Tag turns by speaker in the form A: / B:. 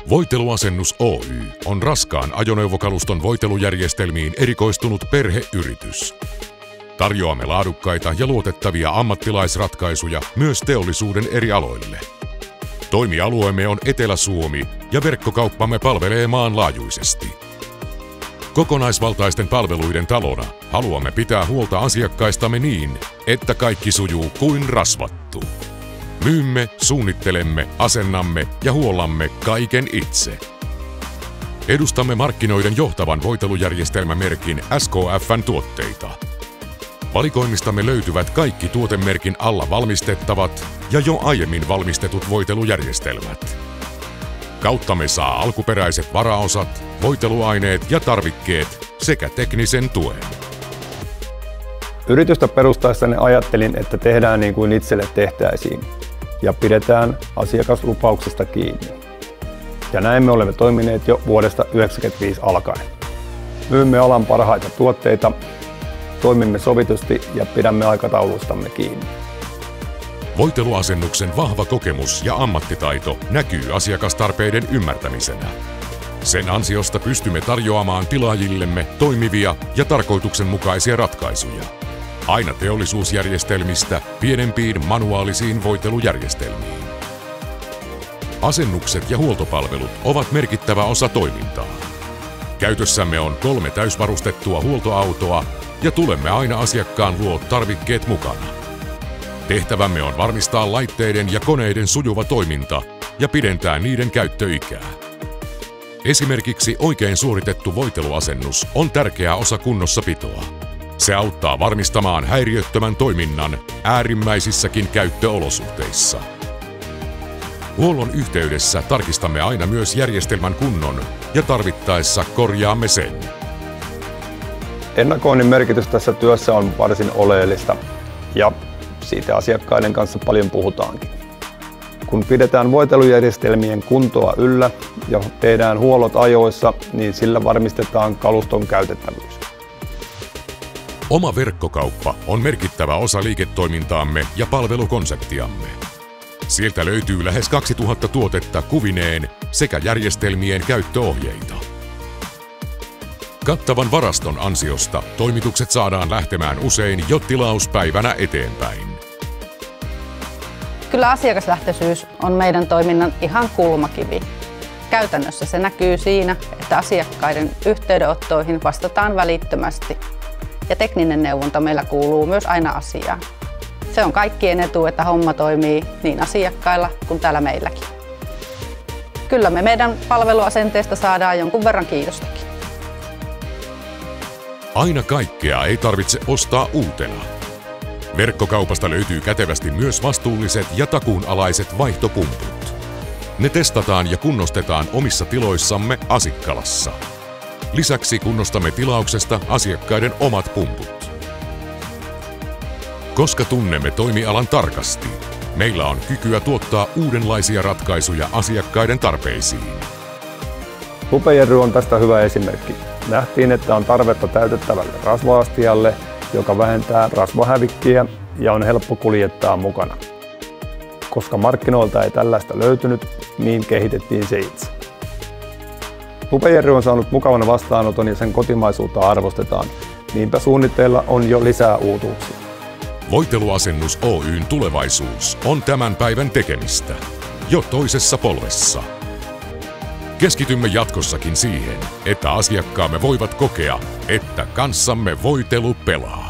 A: Voiteluasennus Oy on raskaan ajoneuvokaluston voitelujärjestelmiin erikoistunut perheyritys. Tarjoamme laadukkaita ja luotettavia ammattilaisratkaisuja myös teollisuuden eri aloille. Toimialueemme on Etelä-Suomi ja verkkokauppamme palvelee maanlaajuisesti. Kokonaisvaltaisten palveluiden talona haluamme pitää huolta asiakkaistamme niin, että kaikki sujuu kuin rasvattu. Myymme, suunnittelemme, asennamme ja huollamme kaiken itse. Edustamme markkinoiden johtavan voitelujärjestelmämerkin SKF:n tuotteita. Valikoimistamme löytyvät kaikki tuotemerkin alla valmistettavat ja jo aiemmin valmistetut voitelujärjestelmät. Kauttamme saa alkuperäiset varaosat, voiteluaineet ja tarvikkeet sekä teknisen tuen.
B: Yritystä perustaessani ajattelin, että tehdään niin kuin itselle tehtäisiin ja pidetään asiakaslupauksista kiinni. Ja näin me olemme toimineet jo vuodesta 1995 alkaen. Myymme alan parhaita tuotteita, toimimme sovitusti ja pidämme aikatauluistamme kiinni.
A: Voiteluasennuksen vahva kokemus ja ammattitaito näkyy asiakastarpeiden ymmärtämisenä. Sen ansiosta pystymme tarjoamaan tilaajillemme toimivia ja tarkoituksenmukaisia ratkaisuja. Aina teollisuusjärjestelmistä pienempiin manuaalisiin voitelujärjestelmiin. Asennukset ja huoltopalvelut ovat merkittävä osa toimintaa. Käytössämme on 3 täysvarustettua huoltoautoa ja tulemme aina asiakkaan luo tarvikkeet mukana. Tehtävämme on varmistaa laitteiden ja koneiden sujuva toiminta ja pidentää niiden käyttöikää. Esimerkiksi oikein suoritettu voiteluasennus on tärkeä osa kunnossapitoa. Se auttaa varmistamaan häiriöttömän toiminnan äärimmäisissäkin käyttöolosuhteissa. Huollon yhteydessä tarkistamme aina myös järjestelmän kunnon ja tarvittaessa korjaamme sen.
B: Ennakoinnin merkitys tässä työssä on varsin oleellista ja siitä asiakkaiden kanssa paljon puhutaankin. Kun pidetään voitelujärjestelmien kuntoa yllä ja tehdään huollot ajoissa, niin sillä varmistetaan kaluston käytettävyys.
A: Oma verkkokauppa on merkittävä osa liiketoimintaamme ja palvelukonseptiamme. Sieltä löytyy lähes 2000 tuotetta kuvineen sekä järjestelmien käyttöohjeita. Kattavan varaston ansiosta toimitukset saadaan lähtemään usein jo tilauspäivänä eteenpäin.
C: Kyllä asiakaslähtöisyys on meidän toiminnan ihan kulmakivi. Käytännössä se näkyy siinä, että asiakkaiden yhteydenottoihin vastataan välittömästi. Ja tekninen neuvonta meillä kuuluu myös aina asiaan. Se on kaikkien etu, että homma toimii niin asiakkailla kuin täällä meilläkin. Kyllä me meidän palveluasenteesta saadaan jonkun verran kiitostakin.
A: Aina kaikkea ei tarvitse ostaa uutena. Verkkokaupasta löytyy kätevästi myös vastuulliset ja takuunalaiset vaihtopumput. Ne testataan ja kunnostetaan omissa tiloissamme Asikkalassa. Lisäksi kunnostamme tilauksesta asiakkaiden omat pumput. Koska tunnemme toimialan tarkasti, meillä on kykyä tuottaa uudenlaisia ratkaisuja asiakkaiden tarpeisiin.
B: Lupejerry on tästä hyvä esimerkki. Nähtiin, että on tarvetta täytettävälle rasva-astialle, joka vähentää rasvahävikkiä ja on helppo kuljettaa mukana. Koska markkinoilta ei tällaista löytynyt, niin kehitettiin se itse. Lupejerry on saanut mukavan vastaanoton ja sen kotimaisuutta arvostetaan. Niinpä suunnitteilla on jo lisää uutuuksia.
A: Voiteluasennus Oyn tulevaisuus on tämän päivän tekemistä, jo toisessa polvessa. Keskitymme jatkossakin siihen, että asiakkaamme voivat kokea, että kanssamme voitelu pelaa.